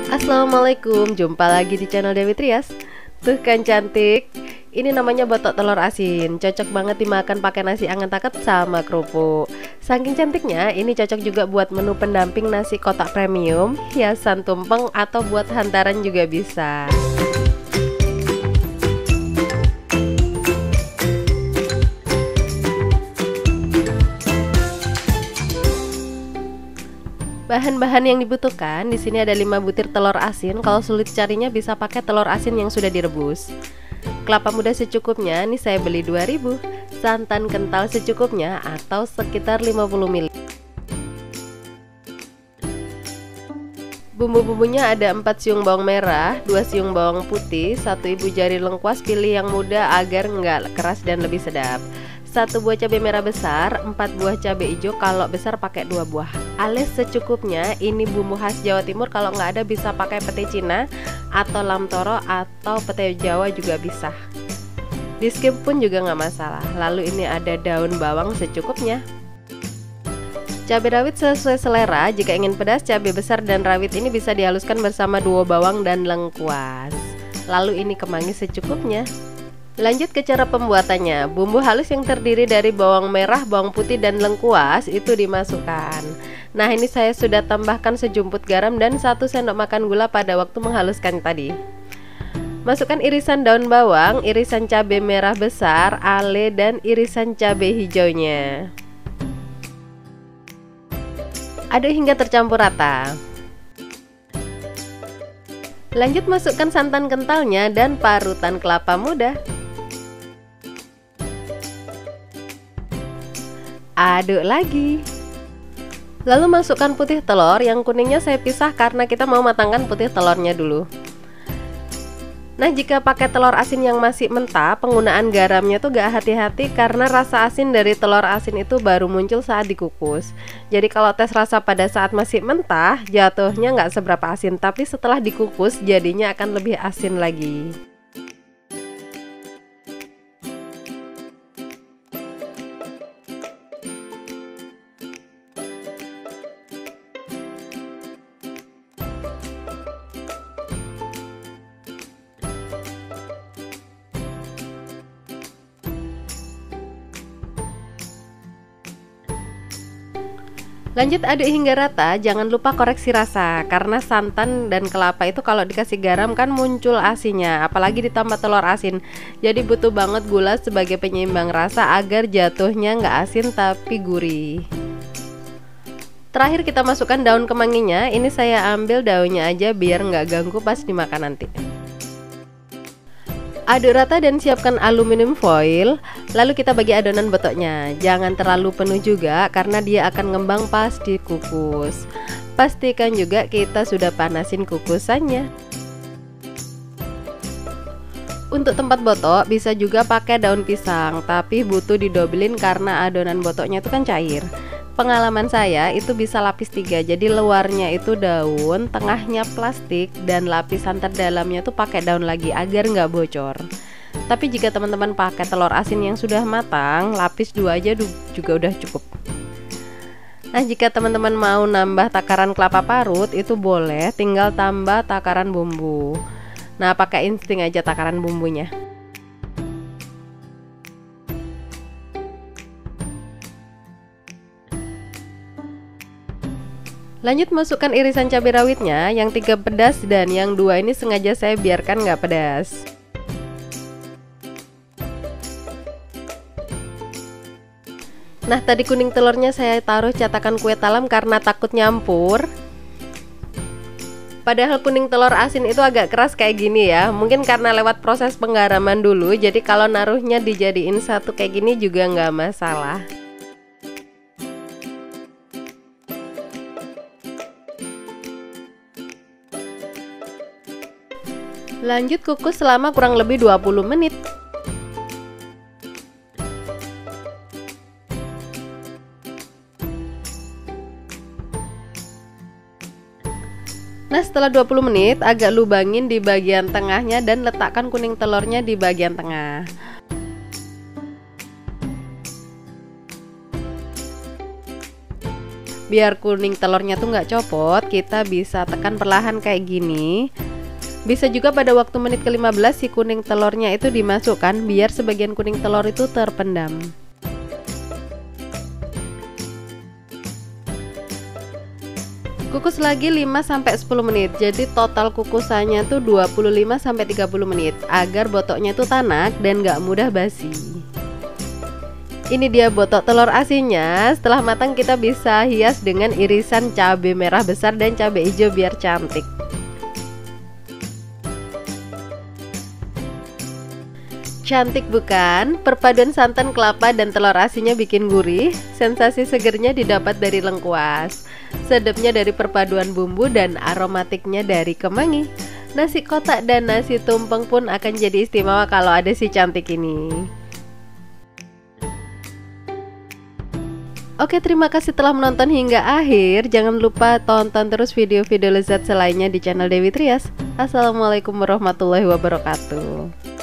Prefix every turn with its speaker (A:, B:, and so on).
A: Assalamualaikum, jumpa lagi di channel Dewi Trias. Tuh kan cantik. Ini namanya botok telur asin. Cocok banget dimakan pakai nasi anget taket sama kerupuk. Saking cantiknya, ini cocok juga buat menu pendamping nasi kotak premium, hiasan tumpeng, atau buat hantaran juga bisa. Bahan-bahan yang dibutuhkan di sini ada 5 butir telur asin. Kalau sulit carinya bisa pakai telur asin yang sudah direbus. Kelapa muda secukupnya, ini saya beli 2000. Santan kental secukupnya atau sekitar 50 ml. Bumbu-bumbunya ada 4 siung bawang merah, 2 siung bawang putih, 1 ibu jari lengkuas, pilih yang muda agar nggak keras dan lebih sedap. 1 buah cabai merah besar, 4 buah cabai hijau, kalau besar pakai 2 buah. Alis secukupnya, ini bumbu khas Jawa Timur, kalau nggak ada bisa pakai pete Cina atau lam toro atau pete Jawa juga bisa. Di skip pun juga nggak masalah. Lalu ini ada daun bawang secukupnya. Cabai rawit sesuai selera, jika ingin pedas cabai besar dan rawit ini bisa dihaluskan bersama 2 bawang dan lengkuas. Lalu ini kemangi secukupnya. Lanjut ke cara pembuatannya. Bumbu halus yang terdiri dari bawang merah, bawang putih, dan lengkuas itu dimasukkan. Nah, ini saya sudah tambahkan sejumput garam dan 1 sendok makan gula pada waktu menghaluskan tadi. Masukkan irisan daun bawang, irisan cabai merah besar, ale, dan irisan cabai hijaunya. Aduk hingga tercampur rata. Lanjut masukkan santan kentalnya dan parutan kelapa muda. Aduk lagi. Lalu masukkan putih telur, yang kuningnya saya pisah karena kita mau matangkan putih telurnya dulu. Nah, jika pakai telur asin yang masih mentah, penggunaan garamnya tuh gak hati-hati karena rasa asin dari telur asin itu baru muncul saat dikukus. Jadi kalau tes rasa pada saat masih mentah, jatuhnya gak seberapa asin, tapi setelah dikukus jadinya akan lebih asin lagi. Lanjut aduk hingga rata, jangan lupa koreksi rasa karena santan dan kelapa itu kalau dikasih garam kan muncul asinnya, apalagi ditambah telur asin. Jadi butuh banget gula sebagai penyeimbang rasa agar jatuhnya nggak asin tapi gurih. Terakhir kita masukkan daun kemanginya, ini saya ambil daunnya aja biar nggak ganggu pas dimakan nanti. Aduk rata dan siapkan aluminium foil. Lalu kita bagi adonan botoknya. Jangan terlalu penuh juga karena dia akan ngembang pas dikukus. Pastikan juga kita sudah panasin kukusannya. Untuk tempat botok bisa juga pakai daun pisang, tapi butuh didobelin karena adonan botoknya itu kan cair. Pengalaman saya itu bisa lapis 3, jadi luarnya itu daun, tengahnya plastik, dan lapisan terdalamnya tuh pakai daun lagi agar nggak bocor. Tapi jika teman-teman pakai telur asin yang sudah matang, lapis 2 aja juga udah cukup. Nah, jika teman-teman mau nambah takaran kelapa parut itu boleh, tinggal tambah takaran bumbu. Nah, pakai insting aja takaran bumbunya. Lanjut masukkan irisan cabai rawitnya, yang 3 pedas dan yang 2 ini sengaja saya biarkan nggak pedas. Nah, tadi kuning telurnya saya taruh cetakan kue talam karena takut nyampur. Padahal kuning telur asin itu agak keras kayak gini ya, mungkin karena lewat proses penggaraman dulu, jadi kalau naruhnya dijadiin satu kayak gini juga nggak masalah. Lanjut kukus selama kurang lebih 20 menit. Nah, setelah 20 menit agak lubangin di bagian tengahnya dan letakkan kuning telurnya di bagian tengah. Biar kuning telurnya tuh nggak copot, kita bisa tekan perlahan kayak gini. Bisa juga pada waktu menit ke-15 si kuning telurnya itu dimasukkan biar sebagian kuning telur itu terpendam. Kukus lagi 5-10 menit. Jadi total kukusannya tuh 25-30 menit agar botoknya tuh tanak dan nggak mudah basi. Ini dia botok telur asinnya. Setelah matang kita bisa hias dengan irisan cabai merah besar dan cabai hijau biar cantik. Cantik bukan? Perpaduan santan kelapa dan telur asinnya bikin gurih. Sensasi segernya didapat dari lengkuas. Sedapnya dari perpaduan bumbu dan aromatiknya dari kemangi. Nasi kotak dan nasi tumpeng pun akan jadi istimewa kalau ada si cantik ini. Oke, terima kasih telah menonton hingga akhir. Jangan lupa tonton terus video-video lezat selainnya di channel Dewi Trias. Assalamualaikum warahmatullahi wabarakatuh.